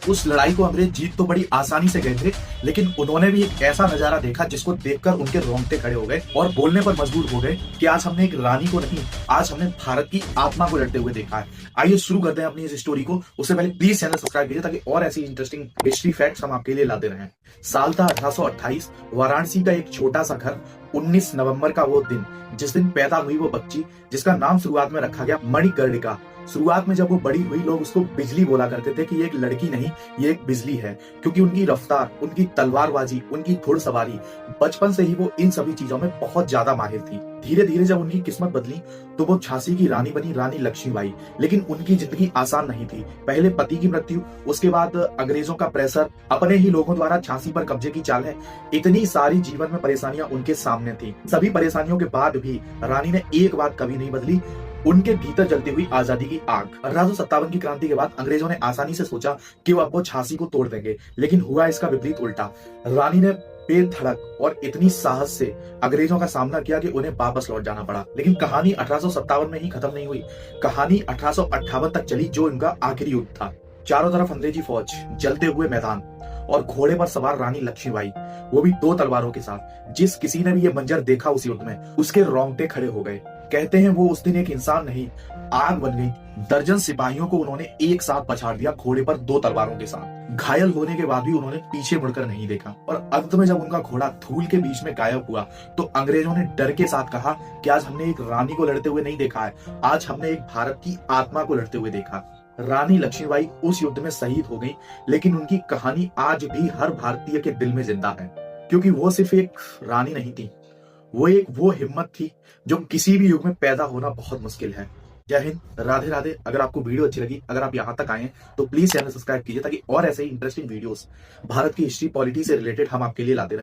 उस लड़ाई को अंग्रेज जीत तो बड़ी आसानी से गए थे, लेकिन उन्होंने भी एक ऐसा नजारा देखा जिसको देखकर उनके रोंगटे खड़े हो गए और बोलने पर मजबूर हो गए कि आज हमने एक रानी को नहीं, आज हमने भारत की आत्मा को लड़ते हुए देखा है। आइए शुरू करते हैं अपनी इस स्टोरी को। उससे पहले प्लीज चैनल सब्सक्राइब कीजिए ताकि और ऐसी इंटरेस्टिंग हिस्ट्री फैक्ट्स हम आपके लिए लाते रहें। साल था 1828। वाराणसी का एक छोटा सा घर। 19 नवंबर का वो दिन जिस दिन पैदा हुई वो बच्ची, जिसका नाम शुरुआत में रखा गया मणिकर्णिका। शुरुआत में जब वो बड़ी हुई लोग उसको बिजली बोला करते थे कि ये एक लड़की नहीं, ये एक बिजली है, क्योंकि उनकी रफ्तार, उनकी तलवारबाजी, उनकी घुड़सवारी, बचपन से ही वो इन सभी चीजों में बहुत ज्यादा माहिर थी। धीरे धीरे जब उनकी किस्मत बदली तो वो झांसी की रानी बनी, रानी लक्ष्मीबाई। लेकिन उनकी जिंदगी आसान नहीं थी। पहले पति की मृत्यु, उसके बाद अंग्रेजों का प्रेशर, अपने ही लोगों द्वारा झांसी पर कब्जे की चाल है, इतनी सारी जीवन में परेशानियां उनके सामने थी। सभी परेशानियों के बाद भी रानी ने एक बात कभी नहीं बदली, उनके भीतर जलती हुई आजादी की आग। 1857 की क्रांति के बाद अंग्रेजों ने आसानी से सोचा कि वो अब झांसी को तोड़ देंगे, लेकिन हुआ इसका विपरीत उल्टा। रानी ने बेधड़क और इतनी साहस से अंग्रेजों का सामना किया कि उन्हें वापस लौट जाना पड़ा। लेकिन कहानी 1857 में ही खत्म नहीं हुई। कहानी 1858 तक चली, जो इनका आखिरी युद्ध था। चारों तरफ अंग्रेजी फौज, जलते हुए मैदान और घोड़े पर सवार रानी लक्ष्मीबाई, वो भी 2 तलवारों के साथ। जिस किसी ने भी ये मंजर देखा उस युद्ध में, उसके रोंगटे खड़े हो गए। कहते हैं वो उस दिन एक इंसान नहीं, आग बन गई। दर्जन सिपाहियों को उन्होंने एक साथ पछाड़ दिया, घोड़े पर 2 तलवारों के साथ। घायल होने के बाद भी उन्होंने पीछे मुड़कर नहीं देखा। और अंत में जब उनका घोड़ा धूल के बीच में गायब हुआ तो अंग्रेजों ने डर के साथ कहा कि आज हमने एक रानी को लड़ते हुए नहीं देखा है, आज हमने एक भारत की आत्मा को लड़ते हुए देखा। रानी लक्ष्मीबाई उस युद्ध में शहीद हो गई, लेकिन उनकी कहानी आज भी हर भारतीय के दिल में जिंदा है, क्योंकि वो सिर्फ एक रानी नहीं थी, वो हिम्मत थी जो किसी भी युग में पैदा होना बहुत मुश्किल है। जय हिंद, राधे राधे। अगर आपको वीडियो अच्छी लगी, अगर आप यहाँ तक आए हैं तो प्लीज चैनल सब्सक्राइब कीजिए ताकि और ऐसे ही इंटरेस्टिंग वीडियोस भारत की हिस्ट्री, पॉलिटी से रिलेटेड हम आपके लिए लाते रहें।